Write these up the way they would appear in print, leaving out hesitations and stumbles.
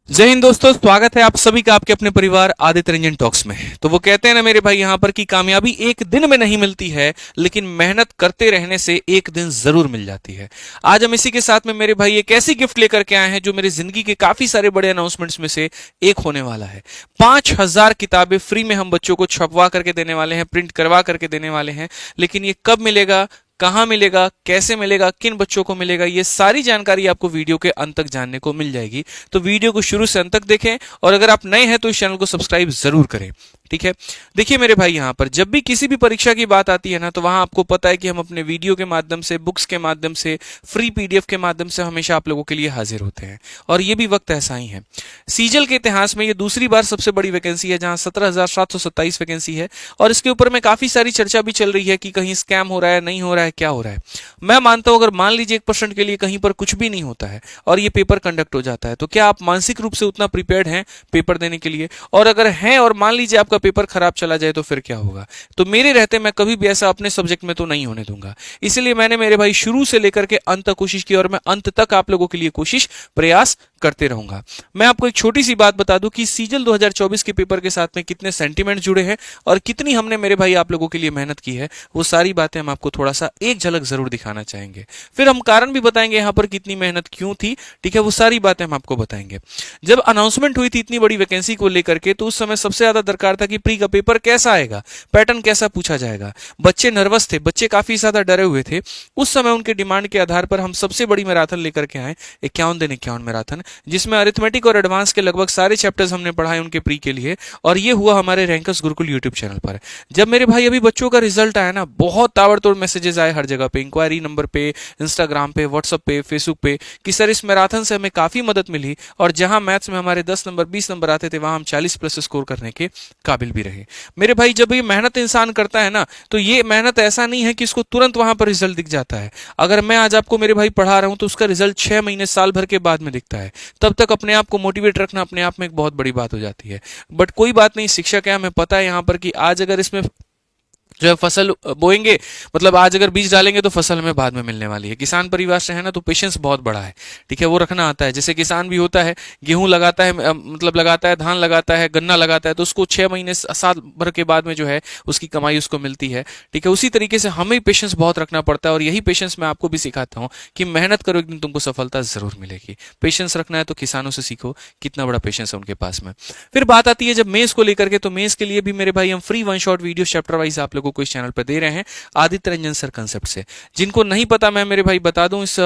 जय हिंद दोस्तों, स्वागत है आप सभी का आपके अपने परिवार आदित्य रंजन टॉक्स में। तो वो कहते हैं ना मेरे भाई यहाँ पर कि कामयाबी एक दिन में नहीं मिलती है, लेकिन मेहनत करते रहने से एक दिन जरूर मिल जाती है। आज हम इसी के साथ में मेरे भाई एक ऐसी गिफ्ट लेकर के आए हैं जो मेरी जिंदगी के काफी सारे बड़े अनाउंसमेंट्स में से एक होने वाला है। 5,000 किताबें फ्री में हम बच्चों को छपवा करके देने वाले हैं, प्रिंट करवा करके देने वाले हैं। लेकिन ये कब मिलेगा, कहां मिलेगा, कैसे मिलेगा, किन बच्चों को मिलेगा, ये सारी जानकारी आपको वीडियो के अंत तक जानने को मिल जाएगी। तो वीडियो को शुरू से अंत तक देखें, और अगर आप नए हैं तो इस चैनल को सब्सक्राइब जरूर करें। ठीक है। देखिए मेरे भाई, यहां पर जब भी किसी भी परीक्षा की बात आती है ना, तो वहां आपको पता है कि हम अपने वीडियो के माध्यम से, बुक्स के माध्यम से, फ्री पीडीएफ के माध्यम से हमेशा आप लोगों के लिए हाजिर होते हैं। और ये भी वक्त ऐसा ही है। सीजल के इतिहास में ये दूसरी बार सबसे बड़ी वैकेंसी है, जहां 17,727 वैकेंसी है। और इसके ऊपर में काफी सारी चर्चा भी चल रही है कि कहीं स्कैम हो रहा है, नहीं हो रहा है, क्या हो रहा है। मैं मानता हूं, अगर मान लीजिए 1% के लिए कहीं पर कुछ भी नहीं होता है और ये पेपर कंडक्ट हो जाता है, तो क्या आप मानसिक रूप से उतना प्रिपेयर्ड हैं पेपर देने के लिए? और अगर हैं और मान लीजिए आपका पेपर खराब चला जाए तो फिर क्या होगा? तो मेरे रहते मैं कभी भी ऐसा अपने सब्जेक्ट में तो नहीं होने दूंगा। इसलिए मैंने मेरे भाई शुरू से लेकर के अंत तक कोशिश की, और मैं अंत तक आप लोगों के लिए कोशिश प्रयास करते रहूंगा। मैं आपको एक छोटी सी बात बता दूं कि सीजल 2024 के पेपर के साथ में कितने सेंटीमेंट जुड़े हैं और कितनी हमने मेरे भाई आप लोगों के लिए मेहनत की है, वो सारी बातें हम आपको थोड़ा सा एक झलक जरूर दिखाना चाहेंगे। फिर हम कारण भी बताएंगे यहां पर कितनी मेहनत क्यों थी। ठीक है, वो सारी बातें हम आपको बताएंगे। जब अनाउंसमेंट हुई थी इतनी बड़ी वैकेंसी को लेकर के, तो उस समय सबसे ज्यादा दरकार था कि प्री का पेपर कैसा आएगा, पैटर्न कैसा पूछा जाएगा। बच्चे नर्वस थे, बच्चे काफी ज्यादा डरे हुए थे। उस समय उनके डिमांड के आधार पर हम सबसे बड़ी मैराथन लेकर के आए, 51 दिन 51 मैराथन, जिसमें अरिथमेटिक और एडवांस के लगभग सारे चैप्टर्स हमने पढ़ाए उनके प्री के लिए। और ये हुआ हमारे रैंकर्स गुरुकुल यूट्यूब चैनल पर। जब मेरे भाई अभी बच्चों का रिजल्ट आया ना, बहुत ताबड़तोड़ मैसेजेस आए हर जगह पे, इंक्वायरी नंबर पे, इंस्टाग्राम पे, व्हाट्सएप पे, फेसबुक पे, कि सर इस मैराथन से हमें काफी मदद मिली। और जहां मैथ्स में हमारे 10 नंबर 20 नंबर आते थे, वहां हम 40 प्लस स्कोर करने के काबिल भी रहे। मेरे भाई जब ये मेहनत इंसान करता है ना, तो ये मेहनत ऐसा नहीं है कि इसको तुरंत वहां पर रिजल्ट दिख जाता है। अगर मैं आज आपको मेरे भाई पढ़ा रहा हूं, तो उसका रिजल्ट 6 महीने साल भर के बाद में दिखता है। तब तक अपने आप को मोटिवेट रखना अपने आप में एक बहुत बड़ी बात हो जाती है। बट कोई बात नहीं, शिक्षक है, हमें पता है यहाँ पर कि आज अगर इसमें जो है फसल बोएंगे, मतलब आज अगर बीज डालेंगे तो फसल हमें बाद में मिलने वाली है। किसान परिवार से है ना, तो पेशेंस बहुत बड़ा है। ठीक है, वो रखना आता है। जैसे किसान भी होता है, गेहूं लगाता है, मतलब लगाता है, धान लगाता है, गन्ना लगाता है, तो उसको 6 महीने साल भर के बाद में जो है उसकी कमाई उसको मिलती है। ठीक है, उसी तरीके से हमें पेशेंस बहुत रखना पड़ता है। और यही पेशेंस मैं आपको भी सिखाता हूँ कि मेहनत करो, एक दिन तुमको सफलता जरूर मिलेगी। पेशेंस रखना है तो किसानों से सीखो, कितना बड़ा पेशेंस है उनके पास में। फिर बात आती है जब मेंस को लेकर के, तो मेंस के लिए भी मेरे भाई हम free one shot video chapter wise आप लोगों को इस चैनल पर दे रहे हैं, आदित्य रंजन सर कंसेप्ट से। जिनको नहीं पता, मैं मेरे भाई बता दूं, इस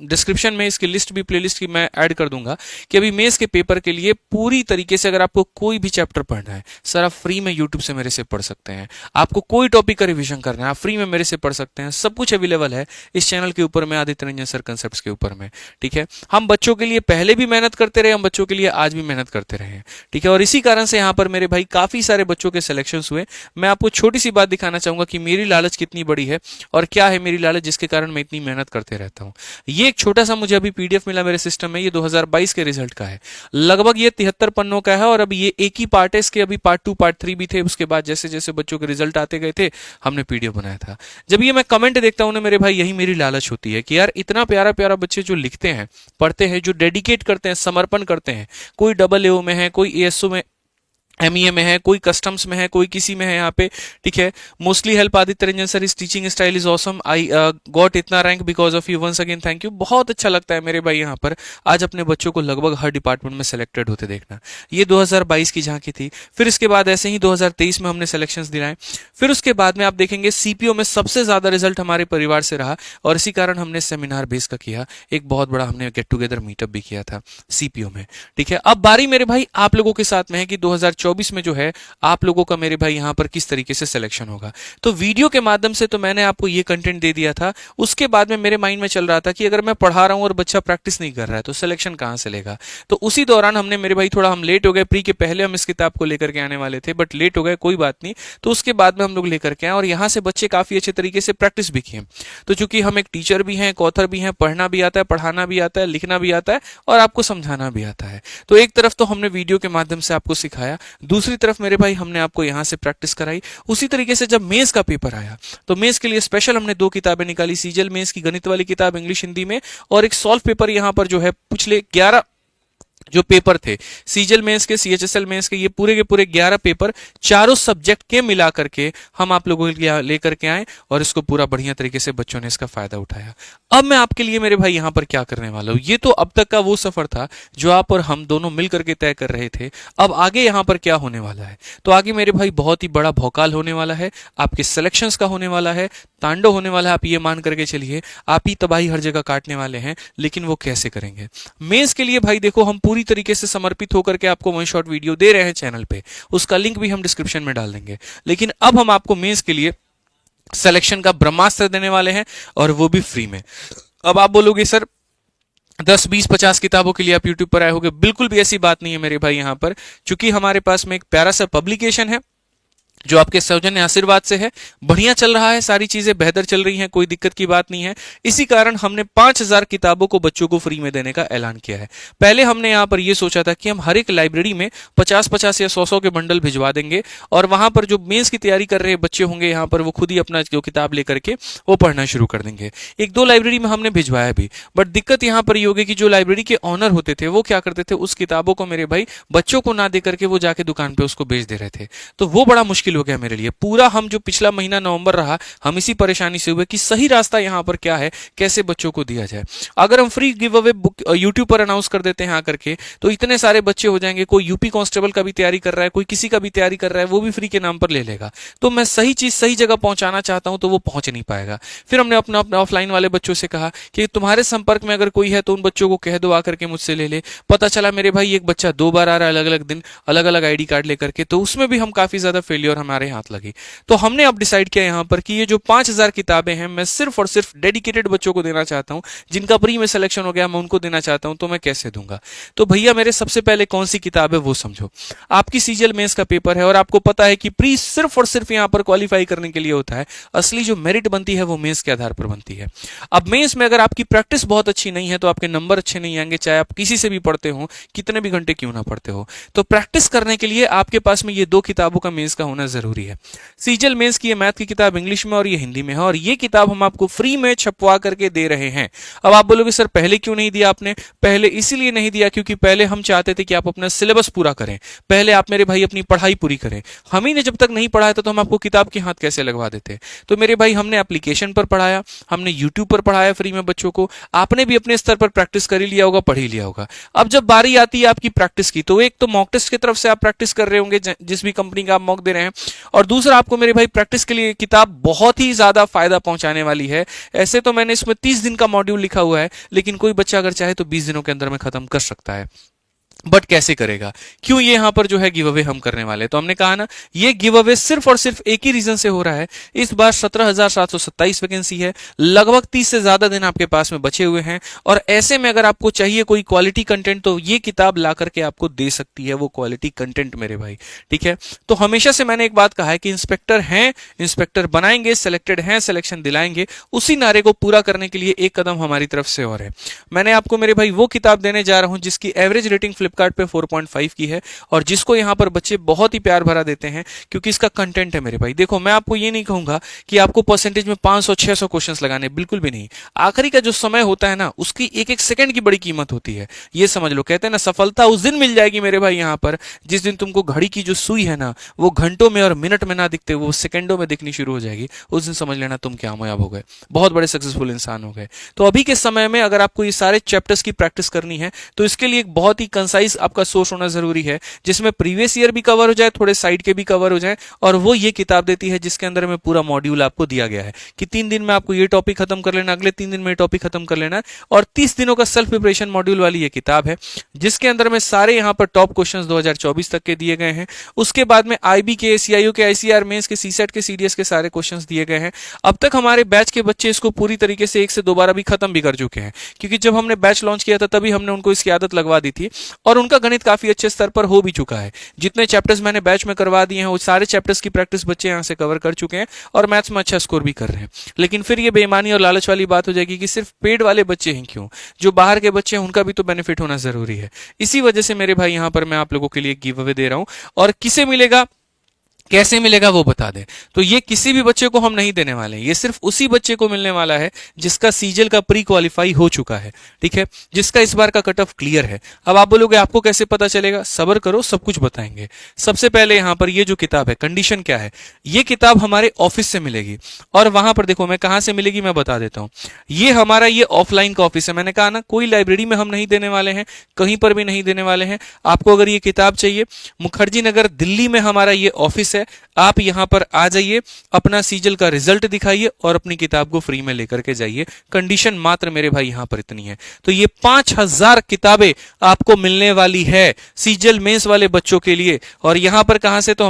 डिस्क्रिप्शन में इसकी लिस्ट भी, प्लेलिस्ट की मैं ऐड कर दूंगा, कि अभी मेंस के पेपर के लिए पूरी तरीके से अगर आपको कोई भी चैप्टर पढ़ना है, सर आप फ्री में यूट्यूब से मेरे से पढ़ सकते हैं। आपको कोई टॉपिक का रिवीजन करना है, आप फ्री में मेरे से पढ़ सकते हैं। सब कुछ अवेलेबल है इस चैनल के ऊपर में, आदित्य रंजन सर कंसेप्ट के ऊपर में। ठीक है, हम बच्चों के लिए पहले भी मेहनत करते रहे, हम बच्चों के लिए आज भी मेहनत करते रहे हैं। ठीक है, और इसी कारण से यहाँ पर मेरे भाई काफी सारे बच्चों के सिलेक्शन हुए। मैं आपको छोटी सी बात दिखाना चाहूंगा कि मेरी लालच कितनी बड़ी है और क्या है मेरी लालच, जिसके कारण मैं इतनी मेहनत करते रहता हूं। ये एक छोटा सा मुझे अभी पीडीएफ मिला मेरे सिस्टम में, ये 2022 के रिजल्ट का है। लगभग ये 73 पन्नों का है, और अभी ये एक ही पार्ट है इसके, अभी पार्ट 2 पार्ट 3 भी थे। उसके बाद जैसे जैसे बच्चों के रिजल्ट आते गए थे, हमने पीडीएफ बनाया था। जब ये मैं कमेंट देखता हूं ना मेरे भाई, यही मेरी लालच होती है कि यार इतना प्यारा प्यारा बच्चे जो लिखते हैं, पढ़ते हैं, जो डेडिकेट करते हैं, समर्पण करते हैं। कोई डबल एओ में है, कोई एएसओ में, एमईए में है, कोई कस्टम्स में है, कोई किसी में है यहाँ पे। ठीक है, mostly help Aditya Ranjan sir, इस teaching style is awesome, I got इतना rank because of you, once again thank you. बहुत अच्छा लगता है मेरे भाई यहाँ पर आज अपने बच्चों को लगभग हर डिपार्टमेंट में सेलेक्टेड होते देखना। ये 2022 की झांकी थी। फिर इसके बाद ऐसे ही 2023 में हमने सिलेक्शंस दिलाए। फिर उसके बाद में आप देखेंगे सीपीओ में सबसे ज्यादा रिजल्ट हमारे परिवार से रहा, और इसी कारण हमने सेमिनार बेस का किया, एक बहुत बड़ा हमने गेट टुगेदर मीटअप भी किया था सीपीओ में। ठीक है, अब बारी मेरे भाई आप लोगों के साथ में है कि 2024 में जो है आप लोगों का मेरे भाई यहां पर किस तरीके से सिलेक्शन होगा। तो वीडियो के माध्यम से तो मैंने आपको ये कंटेंट दे दिया था। उसके बाद में मेरे माइंड में चल रहा था कि अगर मैं पढ़ा रहा हूं और बच्चा प्रैक्टिस नहीं कर रहा है तो सिलेक्शन कहां से लेगा। तो उसी दौरान हमने मेरे भाई थोड़ा हम लेट हो गए, प्री के पहले हम इस किताब को लेकर के आने वाले थे, बट लेट हो गए, कोई बात नहीं। तो उसके बाद में हम लोग लेकर के आए, और यहां से बच्चे काफी अच्छे तरीके से प्रैक्टिस भी किए। तो चूंकि हम एक टीचर भी हैं, एक ऑथर भी हैं, पढ़ना भी आता है, पढ़ाना भी आता है, लिखना भी आता है, और आपको समझाना भी आता है। तो एक तरफ तो हमने वीडियो के माध्यम से आपको सिखाया, दूसरी तरफ मेरे भाई हमने आपको यहां से प्रैक्टिस कराई। उसी तरीके से जब मेंस का पेपर आया, तो मेंस के लिए स्पेशल हमने 2 किताबें निकाली, सीजल मेंस की गणित वाली किताब इंग्लिश हिंदी में, और एक सॉल्व पेपर यहां पर जो है पिछले 11 जो पेपर थे सीजल मेंस के, सीएचएसएल मेंस के, ये पूरे के पूरे 11 पेपर चारों सब्जेक्ट के मिला करके हम आप लोगों के लिए लेकर के आए और इसको पूरा बढ़िया तरीके से बच्चों ने इसका फायदा उठाया। अब मैं आपके लिए मेरे भाई यहां पर क्या करने वाला हूं, ये तो अब तक का वो सफर था जो आप और हम दोनों मिल करके तय कर रहे थे। अब आगे यहां पर क्या होने वाला है, तो आगे मेरे भाई बहुत ही बड़ा भौकाल होने वाला है, आपके सिलेक्शंस का होने वाला है, तांडव होने वाला है। आप ये मान करके चलिए आप ही तबाही हर जगह काटने वाले हैं, लेकिन वो कैसे करेंगे। मेंस के लिए भाई देखो हम पूरी तरीके से समर्पित होकर के आपको वन शॉट वीडियो दे रहे हैं चैनल पे, उसका लिंक भी हम डिस्क्रिप्शन में डाल देंगे। लेकिन अब हम आपको मेंस के लिए सिलेक्शन का ब्रह्मास्त्र देने वाले हैं और वो भी फ्री में। अब आप बोलोगे सर 10 20 50 किताबों के लिए आप यूट्यूब पर आए होगे, बिल्कुल भी ऐसी बात नहीं है मेरे भाई। यहां पर चूंकि हमारे पास में एक प्यारा सा पब्लिकेशन है जो आपके सौजन्य आशीर्वाद से है, बढ़िया चल रहा है, सारी चीजें बेहतर चल रही हैं, कोई दिक्कत की बात नहीं है। इसी कारण हमने 5000 किताबों को बच्चों को फ्री में देने का ऐलान किया है। पहले हमने यहां पर यह सोचा था कि हम हर एक लाइब्रेरी में 50-50 या 100-100 के बंडल भिजवा देंगे और वहां पर जो मेंस की तैयारी कर रहे बच्चे होंगे यहां पर वो खुद ही अपना जो किताब लेकर के वो पढ़ना शुरू कर देंगे। 1-2 लाइब्रेरी में हमने भिजवाया भी, बट दिक्कत यहां पर ये होगी कि जो लाइब्रेरी के ऑनर होते थे वो क्या करते थे, उस किताबों को मेरे भाई बच्चों को ना दे करके वो जाके दुकान पे उसको बेच दे रहे थे। तो वो बड़ा मुश्किल हो गया मेरे लिए। पूरा हम जो पिछला महीना नवंबर रहा हम इसी परेशानी से हुए कि सही रास्ता यहां पर क्या है, कैसे बच्चों को दिया जाए। अगर हम free give away book YouTube पर अनाउंस कर देते हैं आकर के, तो इतने सारे बच्चे हो जाएंगे, कोई यूपी कांस्टेबल का भी तैयारी कर रहा है, कोई किसी का भी तैयारी कर रहा है, वो भी फ्री के नाम पर ले लेगा। तो मैं सही चीज सही जगह पहुंचाना चाहता हूं तो वो पहुंच नहीं पाएगा। फिर हमने अपने ऑफलाइन वाले बच्चों से कहा कि तुम्हारे संपर्क में अगर कोई है तो उन बच्चों को कह दो आकर के मुझसे ले ले। पता चला मेरे भाई एक बच्चा 2 बार आ रहा है अलग अलग दिन, अलग अलग आईडी कार्ड लेकर के, तो उसमें भी हम काफी ज्यादा फेलियर हमारे हाथ लगी। तो हमने अब डिसाइड किया यहां पर कि ये जो 5000 किताबें हैं मैं सिर्फ और सिर्फ डेडिकेटेड बच्चों को देना चाहता हूं, जिनका प्री में सिलेक्शन हो गया मैं उनको देना चाहता हूं। तो मैं कैसे दूंगा, तो भैया मेरे सबसे पहले कौन सी किताब है वो समझो। आपकी सीजीएल मेंस का पेपर है और आपको पता है कि प्री सिर्फ और सिर्फ यहां पर क्वालिफाई करने के लिए होता है, असली जो मेरिट बनती है वो मेंस के आधार पर बनती है। अब मेंस में अगर आपकी प्रैक्टिस बहुत अच्छी नहीं है तो आपके नंबर अच्छे नहीं आएंगे, चाहे आप किसी से भी पढ़ते हो, कितने भी घंटे क्यों ना पढ़ते हो। तो प्रैक्टिस करने के लिए आपके पास में ये 2 किताबों का मेंस का होना जरूरी है। सीजीएल मेंस की मैथ की किताब इंग्लिश में और ये हिंदी में है, और ये किताब हम आपको फ्री में छपवा करके दे रहे हैं। अब आप बोलोगे सर पहले क्यों नहीं दिया आपने, पहले इसीलिए नहीं दिया क्योंकि पहले हम चाहते थे कि आप अपना सिलेबस पूरा करें, पहले आप मेरे भाई अपनी पढ़ाई पूरी करें। हम ही ने जब तक नहीं पढ़ाया था तो हम आपको किताब के हाथ कैसे लगवा देते। तो मेरे भाई हमने एप्लीकेशन पर पढ़ाया, हमने यूट्यूब पर पढ़ाया फ्री में बच्चों को, आपने भी अपने स्तर पर प्रैक्टिस कर ही लिया होगा, पढ़ ही लिया होगा। अब जब बारी आती है आपकी प्रैक्टिस की, तो एक तो मॉक टेस्ट की तरफ से आप प्रैक्टिस कर रहे होंगे जिस भी कंपनी का आप मॉक दे रहे हैं, और दूसरा आपको मेरे भाई प्रैक्टिस के लिए किताब बहुत ही ज्यादा फायदा पहुंचाने वाली है। ऐसे तो मैंने इसमें 30 दिन का मॉड्यूल लिखा हुआ है, लेकिन कोई बच्चा अगर चाहे तो 20 दिनों के अंदर में खत्म कर सकता है। बट कैसे करेगा, क्यों ये यहां पर जो है गिव अवे हम करने वाले। तो हमने कहा ना ये गिव अवे सिर्फ और सिर्फ एक ही रीजन से हो रहा है, इस बार 17,727 वैकेंसी है, लगभग 30 से ज्यादा दिन आपके पास में बचे हुए हैं, और ऐसे में अगर आपको चाहिए कोई क्वालिटी कंटेंट तो ये किताब ला करके आपको दे सकती है वो क्वालिटी कंटेंट मेरे भाई, ठीक है। तो हमेशा से मैंने एक बात कहा है कि इंस्पेक्टर हैं इंस्पेक्टर बनाएंगे, सिलेक्टेड हैं सिलेक्शन दिलाएंगे, उसी नारे को पूरा करने के लिए एक कदम हमारी तरफ से और है। मैंने आपको मेरे भाई वो किताब देने जा रहा हूं जिसकी एवरेज रेटिंग फ्लिपकार्ट पे 4.5 की है, और जिसको यहां पर बच्चे बहुत ही प्यार भरा देते हैं क्योंकि इसका कंटेंट है मेरे भाई। देखो मैं आपको ये नहीं कहूंगा कि आपको परसेंटेज में 500-600 क्वेश्चंस लगाने, बिल्कुल भी नहीं। आखिरी का जो समय होता है ना उसकी एक एक सेकंड की बड़ी कीमत होती है, ये समझ लो। कहते हैं ना सफलता उस दिन मिल जाएगी मेरे भाई यहां पर जिस दिन तुमको घड़ी की जो सुई है ना वो घंटों में और मिनट में ना दिखते वो सेकंडों में दिखनी शुरू हो जाएगी, उस दिन समझ लेना तुम कामयाब हो गए, बहुत बड़े सक्सेसफुल इंसान हो गए। तो अभी के समय में अगर आपको ये सारे चैप्टर्स की प्रैक्टिस करनी है तो इसके लिए एक बहुत ही कंसाइज आपका सोर्स होना जरूरी है, जिसमें प्रीवियस ईयर भी कवर हो जाए, थोड़े साइड के भी कवर हो जाए, और वो ये किताब देती है जिसके अंदर में पूरा मॉड्यूल आपको दिया गया है कि 3 दिन में आपको ये टॉपिक खत्म कर लेना, अगले 3 दिन में ये टॉपिक खत्म कर लेना, और 30 दिनों का सेल्फ प्रिपरेशन मॉड्यूल वाली ये किताब है जिसके अंदर में सारे यहाँ पर टॉप क्वेश्चंस 2024 तक के दिए गए हैं। उसके बाद में आईबी के, सीआईयू के, आईसीआर मेंस के, सीसेट के, सीडीएस के सारे क्वेश्चंस दिए गए हैं। अब तक हमारे बैच के बच्चे इसको पूरी तरीके से 1 से 2 बार अभी खत्म भी कर चुके हैं, क्योंकि जब हमने बैच लॉन्च किया था तभी हमने उनको इसकी आदत लगवा दी थी, और उनका गणित काफी अच्छे स्तर पर हो भी चुका है। जितने चैप्टर्स मैंने बैच में करवा दिए हैं वो सारे चैप्टर्स की प्रैक्टिस बच्चे यहां से कवर कर चुके हैं और मैथ्स में अच्छा स्कोर भी कर रहे हैं। लेकिन फिर ये बेईमानी और लालच वाली बात हो जाएगी कि सिर्फ पेड वाले बच्चे हैं, क्यों, जो बाहर के बच्चे हैं उनका भी तो बेनिफिट होना जरूरी है। इसी वजह से मेरे भाई यहां पर मैं आप लोगों के लिए गिव अवे दे रहा हूं, और किसे मिलेगा कैसे मिलेगा वो बता दें। तो ये किसी भी बच्चे को हम नहीं देने वाले हैं, ये सिर्फ उसी बच्चे को मिलने वाला है जिसका सीजल का प्री क्वालिफाई हो चुका है, ठीक है, जिसका इस बार का कट ऑफ क्लियर है। अब आप बोलोगे आपको कैसे पता चलेगा, सब्र करो, सब कुछ बताएंगे। सबसे पहले यहां पर ये जो किताब है, कंडीशन क्या है, ये किताब हमारे ऑफिस से मिलेगी। और वहां पर देखो मैं कहां से मिलेगी मैं बता देता हूं। ये हमारा ये ऑफलाइन का ऑफिस है, मैंने कहा ना कोई लाइब्रेरी में हम नहीं देने वाले हैं, कहीं पर भी नहीं देने वाले हैं। आपको अगर ये किताब चाहिए, मुखर्जी नगर दिल्ली में हमारा ये ऑफिस है, आप यहां पर आ जाइए, अपना सीजल का रिजल्ट दिखाइए और अपनी किताब को फ्री में लेकर के जाइए। कंडीशन मात्र मेरे भाई यहां पर इतनी है। तो ये 5000 किताबें आपको मिलने वाली है सीजल मेंस वाले बच्चों के लिए। और यहां पर कहां से, तो